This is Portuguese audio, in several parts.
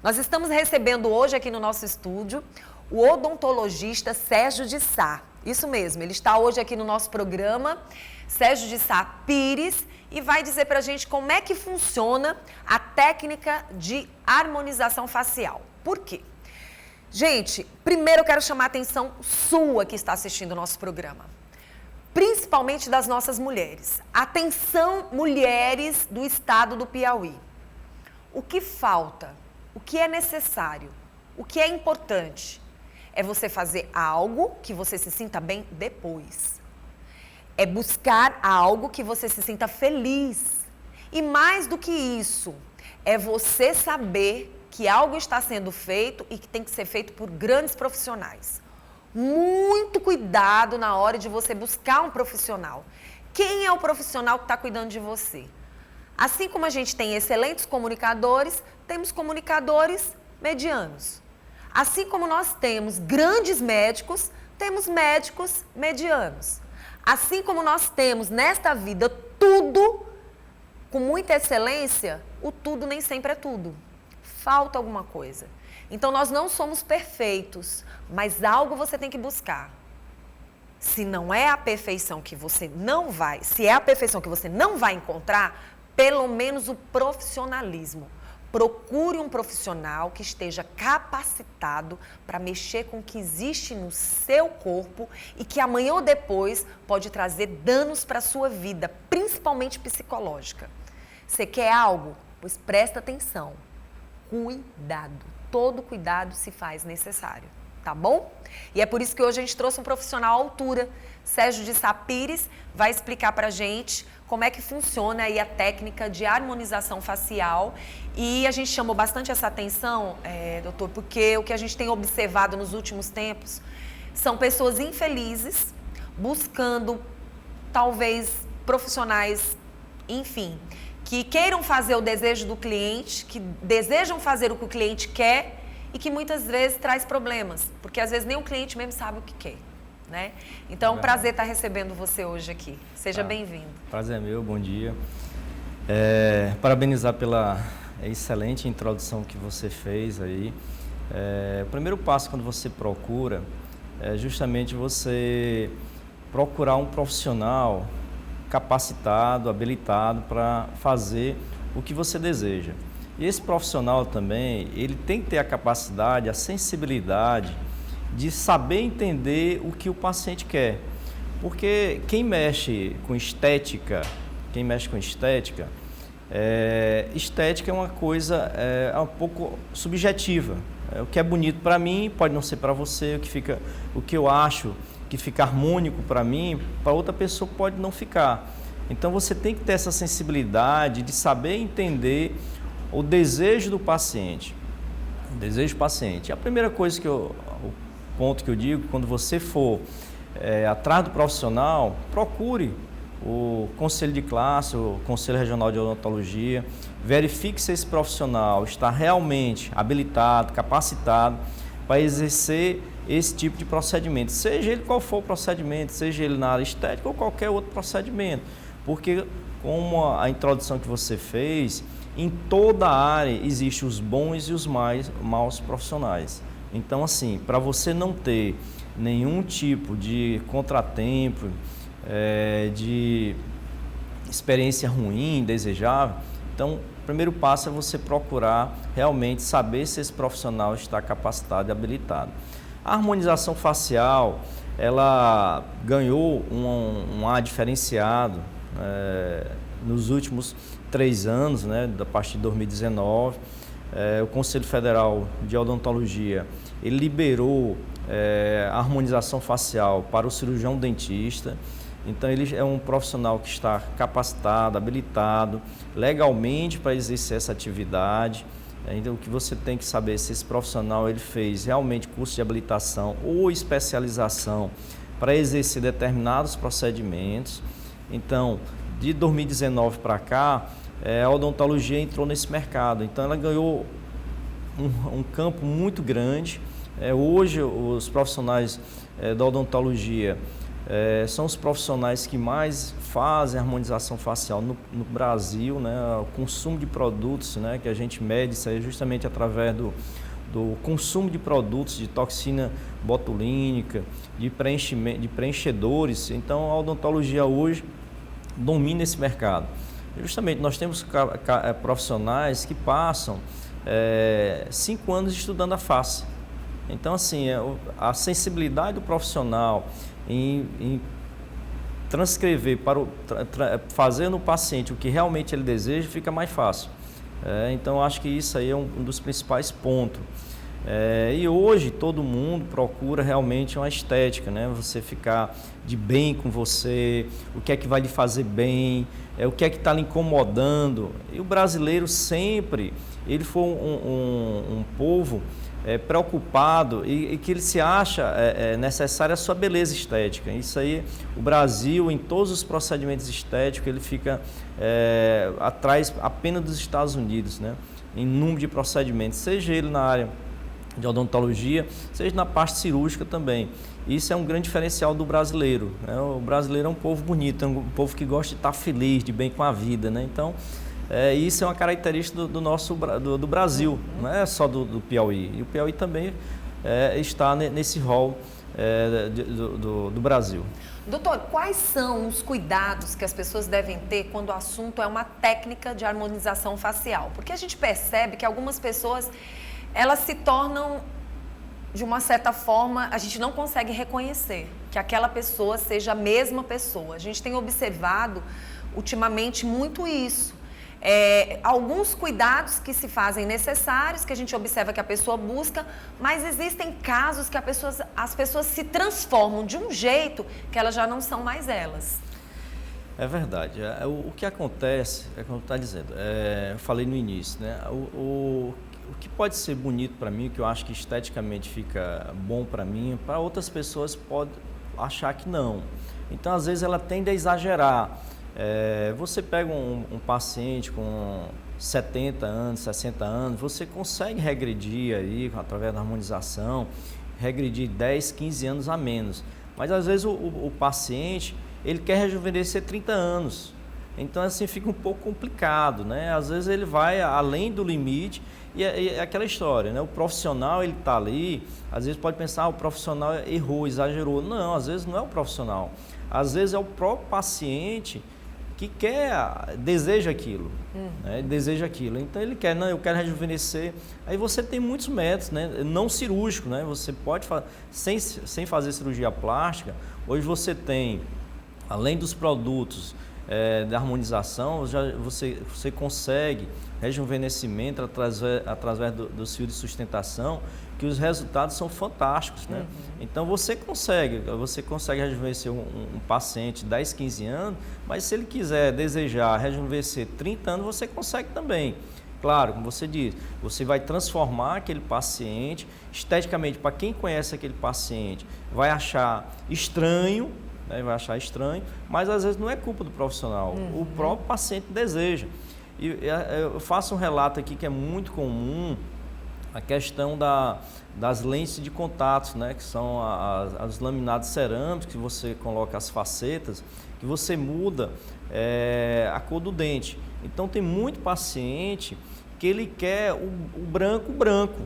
Nós estamos recebendo hoje aqui no nosso estúdio o odontologista Sérgio de Sá. Isso mesmo, ele está hoje aqui no nosso programa, Sérgio de Sá Pires, e vai dizer pra gente como é que funciona a técnica de harmonização facial. Por quê? Gente, primeiro eu quero chamar a atenção sua que está assistindo o nosso programa. Principalmente das nossas mulheres. Atenção, mulheres do estado do Piauí. O que falta? O que é necessário? O que é importante? É você fazer algo que você se sinta bem depois. É buscar algo que você se sinta feliz. E mais do que isso, é você saber que algo está sendo feito e que tem que ser feito por grandes profissionais. Muito cuidado na hora de você buscar um profissional. Quem é o profissional que está cuidando de você? Assim como a gente tem excelentes comunicadores, temos comunicadores medianos. Assim como nós temos grandes médicos, temos médicos medianos. Assim como nós temos nesta vida tudo com muita excelência, o tudo nem sempre é tudo. Falta alguma coisa. Então, nós não somos perfeitos, mas algo você tem que buscar. Se não é a perfeição que você não vai, se é a perfeição que você não vai encontrar, pelo menos o profissionalismo. Procure um profissional que esteja capacitado para mexer com o que existe no seu corpo e que amanhã ou depois pode trazer danos para a sua vida, principalmente psicológica. Você quer algo? Pois presta atenção. Cuidado. Todo cuidado se faz necessário, tá bom? E é por isso que hoje a gente trouxe um profissional à altura. Sérgio de Sá Pires vai explicar pra gente como é que funciona aí a técnica de harmonização facial. E a gente chamou bastante essa atenção, doutor, porque o que a gente tem observado nos últimos tempos são pessoas infelizes buscando, talvez, profissionais, enfim, que queiram fazer o desejo do cliente, que desejam fazer o que o cliente quer e que muitas vezes traz problemas, porque às vezes nem o cliente mesmo sabe o que quer, né? Então é um prazer estar recebendo você hoje aqui. Seja bem-vindo. Prazer é meu, bom dia. Parabenizar pela excelente introdução que você fez aí. O primeiro passo quando você procura é justamente você procurar um profissional capacitado, habilitado para fazer o que você deseja. E esse profissional também, ele tem que ter a capacidade, a sensibilidade de saber entender o que o paciente quer. Porque quem mexe com estética, estética é uma coisa um pouco subjetiva. O que é bonito para mim pode não ser para você, o que eu acho que fica harmônico para mim, para outra pessoa pode não ficar. Então você tem que ter essa sensibilidade de saber entender o desejo do paciente. O desejo do paciente. A primeira coisa o ponto que eu digo, quando você for atrás do profissional, procure o conselho de classe, o Conselho Regional de Odontologia, verifique se esse profissional está realmente habilitado, capacitado para exercer esse tipo de procedimento, seja ele qual for o procedimento, seja ele na área estética ou qualquer outro procedimento, porque como a introdução que você fez, em toda a área existem os bons e os maus profissionais. Então assim, para você não ter nenhum tipo de contratempo, de experiência ruim, indesejável, então o primeiro passo é você procurar realmente saber se esse profissional está capacitado e habilitado. A harmonização facial, ela ganhou um ar diferenciado nos últimos 3 anos, né, a partir de 2019. O Conselho Federal de Odontologia, ele liberou a harmonização facial para o cirurgião dentista. Então, ele é um profissional que está capacitado, habilitado legalmente para exercer essa atividade. Então, o que você tem que saber é se esse profissional ele fez realmente curso de habilitação ou especialização para exercer determinados procedimentos. Então, de 2019 para cá, a odontologia entrou nesse mercado. Então, ela ganhou um campo muito grande. Hoje, os profissionais da odontologia são os profissionais que mais fazem harmonização facial no Brasil, né? O consumo de produtos, né, que a gente mede isso aí justamente através do consumo de produtos de toxina botulínica, de preenchedores. Então, a odontologia hoje domina esse mercado. Justamente, nós temos profissionais que passam 5 anos estudando a face. Então, assim, a sensibilidade do profissional em transcrever, fazer no paciente o que realmente ele deseja, fica mais fácil. Então, acho que isso aí é um dos principais pontos. E hoje todo mundo procura realmente uma estética, né? Você ficar de bem com você, o que é que vai lhe fazer bem, o que é que está lhe incomodando. E o brasileiro sempre, ele foi um povo preocupado e que ele se acha necessária a sua beleza estética. Isso aí, o Brasil, em todos os procedimentos estéticos, ele fica atrás apenas dos Estados Unidos, né? Em número de procedimentos, seja ele na área de odontologia, seja na parte cirúrgica também. Isso é um grande diferencial do brasileiro, né? O brasileiro é um povo bonito, é um povo que gosta de estar feliz, de bem com a vida, né? Então, isso é uma característica do Brasil, não é só do Piauí. E o Piauí também está nesse rol do Brasil. Doutor, quais são os cuidados que as pessoas devem ter quando o assunto é uma técnica de harmonização facial? Porque a gente percebe que algumas pessoas, elas se tornam, de uma certa forma, a gente não consegue reconhecer que aquela pessoa seja a mesma pessoa. A gente tem observado ultimamente muito isso. Alguns cuidados que se fazem necessários, que a gente observa que a pessoa busca, mas existem casos que as pessoas se transformam de um jeito que elas já não são mais elas. É verdade. O que acontece, como está dizendo, eu falei no início, né? O que pode ser bonito para mim, que eu acho que esteticamente fica bom para mim, para outras pessoas pode achar que não. Então, às vezes, ela tende a exagerar. Você pega um paciente com 70 anos, 60 anos, você consegue regredir aí, através da harmonização, regredir 10, 15 anos a menos. Mas às vezes o paciente, ele quer rejuvenescer 30 anos. Então assim fica um pouco complicado, né? Às vezes ele vai além do limite e é aquela história, né? O profissional, ele está ali, às vezes pode pensar, o profissional errou, exagerou. Não, às vezes não é o profissional. Às vezes é o próprio paciente que deseja aquilo, né? Deseja aquilo. Então ele quer, não, eu quero rejuvenescer. Aí você tem muitos métodos, né? Não cirúrgico, né? Você pode sem fazer cirurgia plástica. Hoje você tem, além dos produtos da harmonização, você consegue rejuvenescimento através dos fios de sustentação, que os resultados são fantásticos, né? Então você consegue rejuvenescer um paciente de 10, 15 anos, mas se ele desejar rejuvenescer 30 anos, você consegue também. Claro, como você diz, você vai transformar aquele paciente, esteticamente, para quem conhece aquele paciente, vai achar estranho, né? Mas às vezes não é culpa do profissional, o próprio paciente deseja. E eu faço um relato aqui que é muito comum, a questão das lentes de contato, né? Que são as laminados cerâmicos, que você coloca as facetas, que você muda a cor do dente. Então tem muito paciente que ele quer o branco.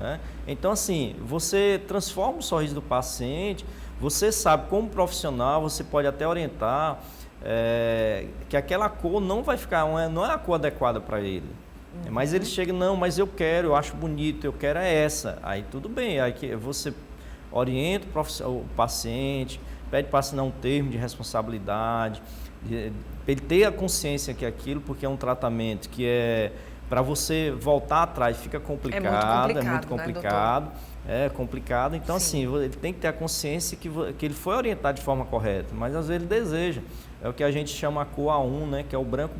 Né? Então assim, você transforma o sorriso do paciente, você sabe como profissional, você pode até orientar que aquela cor não vai ficar, não é a cor adequada para ele. Mas ele chega, não, mas eu acho bonito, eu quero essa. Aí tudo bem, aí você orienta o paciente, pede para assinar um termo de responsabilidade, para ele ter a consciência que aquilo, porque é um tratamento que para você voltar atrás fica complicado, é muito complicado. Né, é complicado, então sim, assim, ele tem que ter a consciência que ele foi orientado de forma correta, mas às vezes ele deseja. É o que a gente chama a cor A1, né, que é o branco.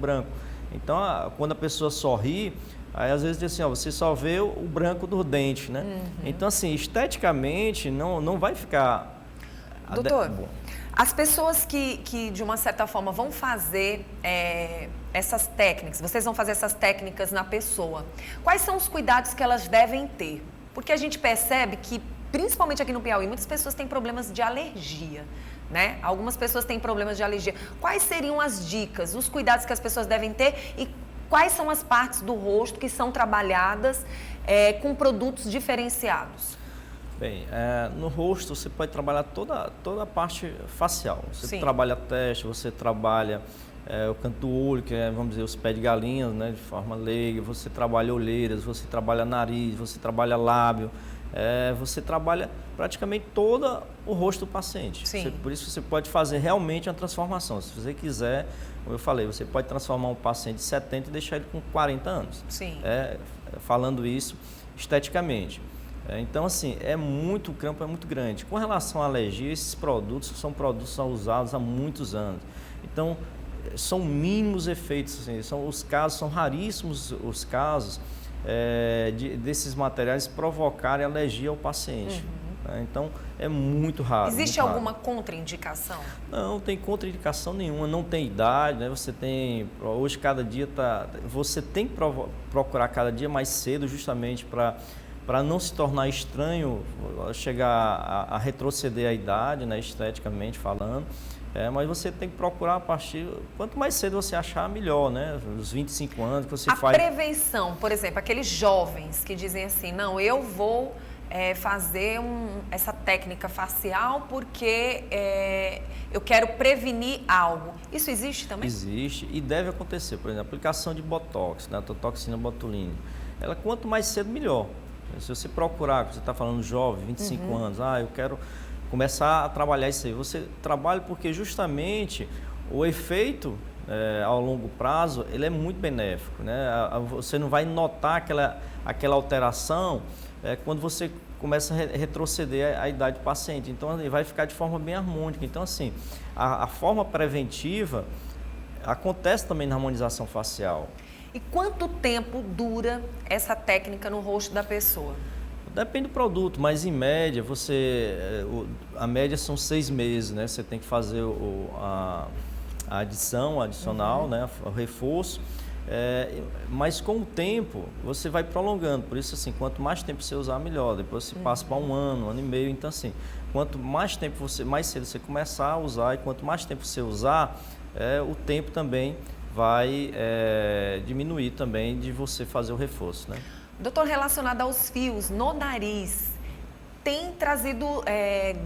Então, quando a pessoa sorri, aí às vezes diz assim, você só vê o branco do dente, né? Então, assim, esteticamente não vai ficar... Doutor, as pessoas que de uma certa forma vão fazer essas técnicas, vocês vão fazer essas técnicas na pessoa, quais são os cuidados que elas devem ter? Porque a gente percebe que principalmente aqui no Piauí, muitas pessoas têm problemas de alergia, né? Algumas pessoas têm problemas de alergia. Quais seriam as dicas, os cuidados que as pessoas devem ter e quais são as partes do rosto que são trabalhadas com produtos diferenciados? Bem, no rosto você pode trabalhar toda a parte facial. Você Sim. trabalha a testa, você trabalha o canto do olho, que é, vamos dizer, os pés de galinha, né, de forma leiga. Você trabalha olheiras, você trabalha nariz, você trabalha lábio. Você trabalha praticamente todo o rosto do paciente. Sim. Por isso você pode fazer realmente uma transformação. Se você quiser, como eu falei, você pode transformar um paciente de 70 e deixar ele com 40 anos. Sim. Falando isso esteticamente. Então, assim, o campo é muito grande. Com relação à alergia, esses produtos são produtos usados há muitos anos. Então, são mínimos efeitos, assim, são raríssimos os casos desses materiais provocarem alergia ao paciente. Então, é muito raro. Existe muito alguma raro. contraindicação? Não tem contraindicação nenhuma, não tem idade, né? Você tem, hoje cada dia você tem que procurar cada dia mais cedo justamente para não se tornar estranho, chegar a retroceder a idade, né, esteticamente falando. Mas você tem que procurar a partir, quanto mais cedo você achar, melhor, né? Os 25 anos que você faz. A prevenção, por exemplo, aqueles jovens que dizem assim, não, eu vou fazer essa técnica facial porque eu quero prevenir algo. Isso existe também? Existe e deve acontecer. Por exemplo, a aplicação de Botox, né, a toxina botulínica. Ela, quanto mais cedo, melhor. Se você procurar, você está falando jovem, 25 anos, eu quero começar a trabalhar isso aí. Você trabalha porque justamente o efeito ao longo prazo, ele é muito benéfico, né? Você não vai notar aquela alteração quando você começa a retroceder a idade do paciente. Então, ele vai ficar de forma bem harmônica. Então, assim, a forma preventiva acontece também na harmonização facial. E quanto tempo dura essa técnica no rosto da pessoa? Depende do produto, mas em média, a média são 6 meses, né? Você tem que fazer a adição, adicional, né? O reforço. Mas com o tempo, você vai prolongando. Por isso, assim, quanto mais tempo você usar, melhor. Depois você passa para um ano e meio. Então, assim, quanto mais tempo mais cedo você começar a usar e quanto mais tempo você usar, o tempo também vai diminuir também de você fazer o reforço, né? Doutor, relacionado aos fios no nariz, tem trazido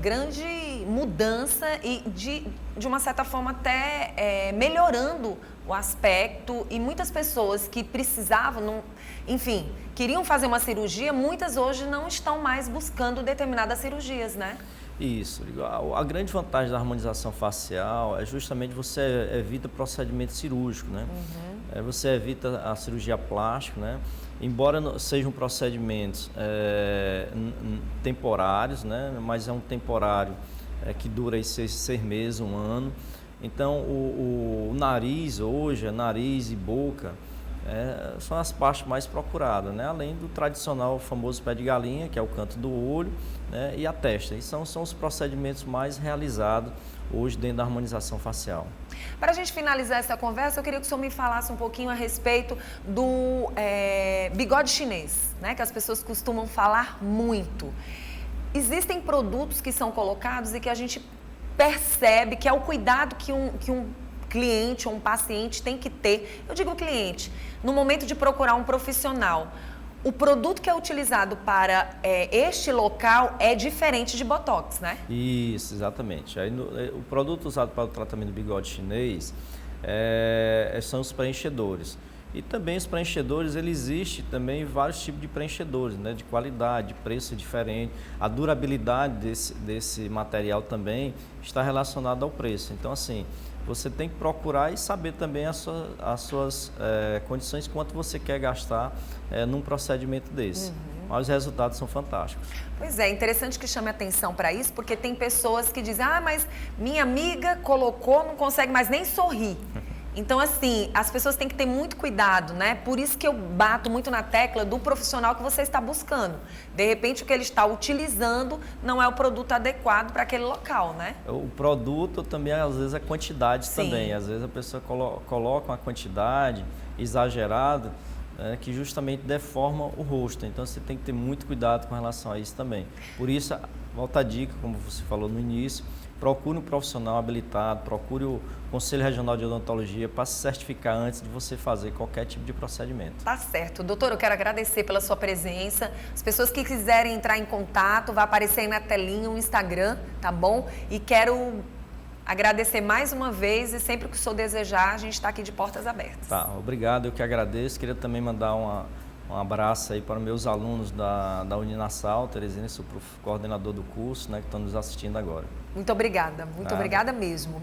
grande mudança e de uma certa forma até melhorando o aspecto, e muitas pessoas que precisavam, enfim, queriam fazer uma cirurgia, muitas hoje não estão mais buscando determinadas cirurgias, né? Isso. A grande vantagem da harmonização facial é justamente você evita procedimento cirúrgico, né? Você evita a cirurgia plástica, né? Embora sejam procedimentos temporários, né? Mas é um temporário que dura aí 6 meses, 1 ano. Então, o nariz hoje, nariz e boca, são as partes mais procuradas, né? Além do tradicional famoso pé de galinha, que é o canto do olho, né? E a testa. E são os procedimentos mais realizados hoje dentro da harmonização facial. Para a gente finalizar essa conversa, eu queria que o senhor me falasse um pouquinho a respeito do bigode chinês, né? Que as pessoas costumam falar muito. Existem produtos que são colocados e que a gente percebe que é o cuidado que um cliente ou um paciente tem que ter. Eu digo cliente, no momento de procurar um profissional. O produto que é utilizado para este local é diferente de Botox, né? Isso, exatamente. Aí, o produto usado para o tratamento do bigode chinês são os preenchedores. E também os preenchedores, existe também vários tipos de preenchedores, né? De qualidade, de preço diferente. A durabilidade desse material também está relacionada ao preço. Então, assim, você tem que procurar e saber também as suas condições, quanto você quer gastar num procedimento desse. Mas os resultados são fantásticos. Pois é, interessante que chame atenção para isso, porque tem pessoas que dizem, mas minha amiga colocou, não consegue mais nem sorrir. Então, assim, as pessoas têm que ter muito cuidado, né? Por isso que eu bato muito na tecla do profissional que você está buscando. De repente, o que ele está utilizando não é o produto adequado para aquele local, né? O produto também, às vezes, a quantidade também. Às vezes a pessoa coloca uma quantidade exagerada que justamente deforma o rosto. Então você tem que ter muito cuidado com relação a isso também. Por isso, volta a dica, como você falou no início, procure um profissional habilitado, procure o Conselho Regional de Odontologia para se certificar antes de você fazer qualquer tipo de procedimento. Tá certo. Doutor, eu quero agradecer pela sua presença. As pessoas que quiserem entrar em contato, vai aparecer aí na telinha o Instagram, tá bom? E quero agradecer mais uma vez e sempre que o senhor desejar, a gente está aqui de portas abertas. Tá, obrigado, eu que agradeço. Queria também mandar um abraço aí para meus alunos da Uninasal, Teresina, sou coordenador do curso, né, que estão nos assistindo agora. Muito obrigada mesmo.